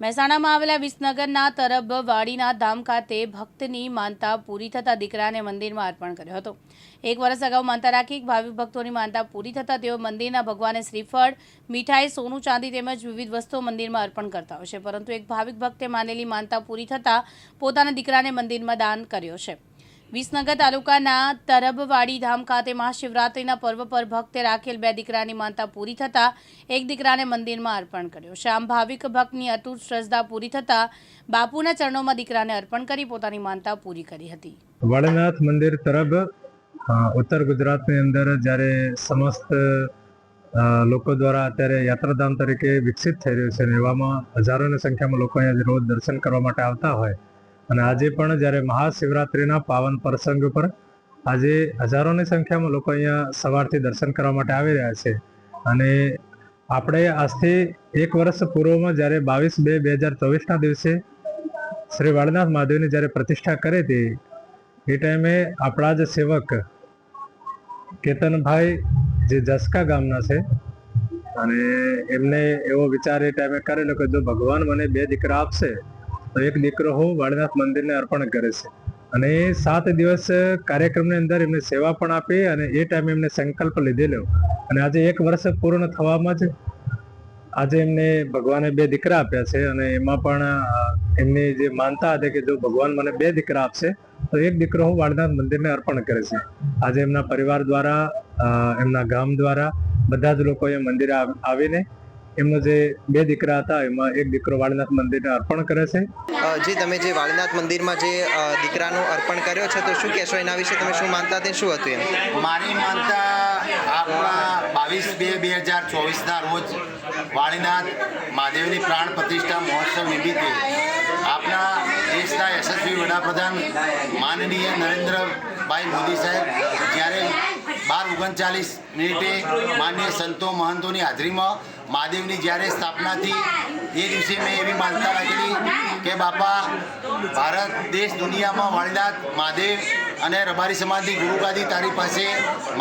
મહેસાણામાં આવેલા વિસનગરના તરબવાડીના ધામ ખાતે ભક્તની માનતા પૂરી થતાં દીકરાને મંદિરમાં અર્પણ કર્યો હતો। 1 વર્ષ અગાઉ માનતા રાખી ભાવિક ભક્તોની માનતા પૂરી થતાં તેઓ મંદિરના ભગવાને શ્રીફળ, મીઠાઈ, સોનું, ચાંદી તેમજ વિવિધ વસ્તુઓ મંદિરમાં અર્પણ કરતા હોય છે, પરંતુ એક ભાવિક ભક્તે માનેલી માનતા પૂરી થતાં પોતાના દીકરાને મંદિરમાં દાન કર્યો છે। વિસનગર તાલુકાના તરબવાડી ધામ ખાતે મહાશિવરાત્રિના પર્વ પર ભક્તે રાખેલ 2 દીકરાની માનતા પૂરી થતાં એક દીકરાને મંદિરમાં અર્પણ કર્યો છે। આમ ભાવિક ભક્તની અતૂટ શ્રદ્ધા પૂરી થતાં બાપુના ચરણોમાં દીકરાને અર્પણ કરી પોતાની માનતા પૂરી કરી હતી। વાળીનાથ મંદિર તરબ ઉત્તર ગુજરાતની અંદર જ્યારે સમસ્ત લોકો દ્વારા અત્યારે યાત્રાધામ તરીકે વિકસિત થઈ રહ્યું છે, એવામાં હજારોની સંખ્યામાં લોકો અહીંયા રોજ દર્શન કરવા માટે આવતા હોય અને આજે પણ જ્યારે મહાશિવરાત્રિના પાવન પ્રસંગ પર આજે હજારોની સંખ્યામાં લોકો અહીંયા સવારથી દર્શન કરવા માટે આવી રહ્યા છે। અને આપણે આજથી 1 વર્ષ પૂર્વમાં જ્યારે 22/2/2024ના દિવસે શ્રી વાળીનાથ મહાદેવની જ્યારે પ્રતિષ્ઠા કરી હતી, એ ટાઈમે આપણા જ સેવક કેતનભાઈ જે જસકા ગામના છે, અને એમને એવો વિચાર એ ટાઈમે કરેલો કે જો ભગવાન મને 2 દીકરા આપશે તો એક દીકરો હું વાળીનાથ મંદિરને અર્પણ કરે છે। અને 7 દિવસ કાર્યક્રમની અંદર એમને સેવા પણ આપી અને એ ટાઈમે એમને સંકલ્પ લીધેલો અને આજે 1 વર્ષ પૂર્ણ થવામાં જ આજે એમને ભગવાને 2 દીકરા આપ્યા છે। અને એમાં પણ એમની જે માનતા હતી કે જો ભગવાન મને 2 દીકરા આપશે તો એક દીકરો હું વાળીનાથ મંદિરને અર્પણ કરે છે। આજે એમના પરિવાર દ્વારા, એમના ગામ દ્વારા બધા જ લોકો અહીંયા મંદિરે આવીને એમનો જે 2 દીકરા હતા એમાં એક દીકરો વાળીનાથ મંદિરને અર્પણ કરે છે। જી, તમે જે વાળીનાથ મંદિરમાં જે દીકરાનું અર્પણ કર્યો છે તો શું કહેશો એના વિશે? તમે શું માનતા હતી, શું હતું એમ? મારી માનતા આપણા 22/2/2024ના રોજ વાળીનાથ મહાદેવની પ્રાણ પ્રતિષ્ઠા મહોત્સવ નિમિત્તે આપણા દેશના યશસ્વી વડાપ્રધાન માનનીય નરેન્દ્રભાઈ મોદી સાહેબ જ્યારે 12:39 માનનીય સંતો મહંતોની હાજરીમાં મહાદેવની જ્યારે સ્થાપના થઈ એ દિવસે મેં એવી માનતા રાખેલી કે બાપા ભારત દેશ દુનિયામાં વાળીનાથ મહાદેવ અને રબારી સમાજની ગુરુગાદી તારી પાસે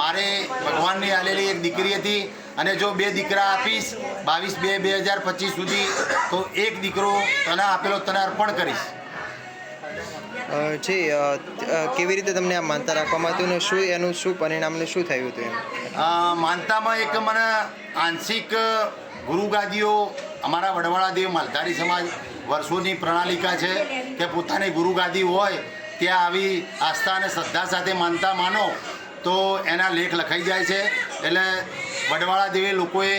મારે ભગવાનની આલેલી એક દીકરી હતી અને જો 2 દીકરા આપીશ 22/2/2025 સુધી તો એક દીકરો તને આપેલો તને અર્પણ કરીશ। જી, કેવી રીતે તમને આ માનતા રાખવામાં હતું ને શું એનું શું પરિણામને શું થયું હતું એમ? માનતામાં એક મને આંશિક ગુરુગાદીઓ અમારા વડવાળા દેવ માલધારી સમાજ વર્ષોની પ્રણાલિકા છે કે પોતાની ગુરુગાદી હોય ત્યાં આવી આસ્થા અને શ્રદ્ધા સાથે માનતા માનો તો એના લેખ લખાઈ જાય છે। એટલે વડવાળા દેવે લોકોએ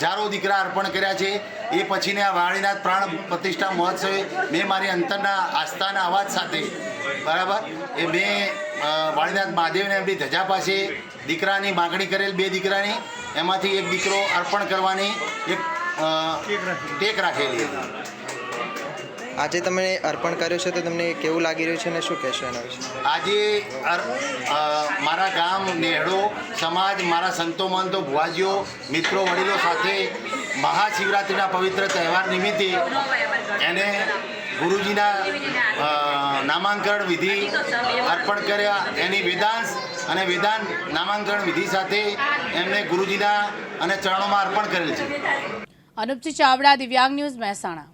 હજારો દીકરા અર્પણ કર્યા છે। એ પછીને આ વાળીનાથ પ્રાણ પ્રતિષ્ઠા મહોત્સવે મેં મારી અંતરના આસ્થાના અવાજ સાથે બરાબર એ મેં વાળીનાથ મહાદેવને એમની ધજા પાસે દીકરાની માગણી કરેલ 2 દીકરાની એમાંથી એક દીકરો અર્પણ કરવાની એક ટેક રાખેલી। આજે તમે અર્પણ કર્યો છે તો તમને કેવું લાગી રહ્યું છે અને શું કહેશો એના વિશે? આજે મારા ગામ નેહડો સમાજ, મારા સંતો મહંતો, ભુવાજીઓ, મિત્રો, વડીલો સાથે મહાશિવરાત્રિના પવિત્ર તહેવાર નિમિત્તે એને ગુરુજીના નામાંકરણ વિધિ અર્પણ કર્યા। એની વેદાંશ અને વેદાંત નામાંકરણ વિધિ સાથે એમને ગુરુજીના અને ચરણોમાં અર્પણ કરેલ છે। અનુપજી ચાવડા, દિવ્યાંગ ન્યૂઝ, મહેસાણા।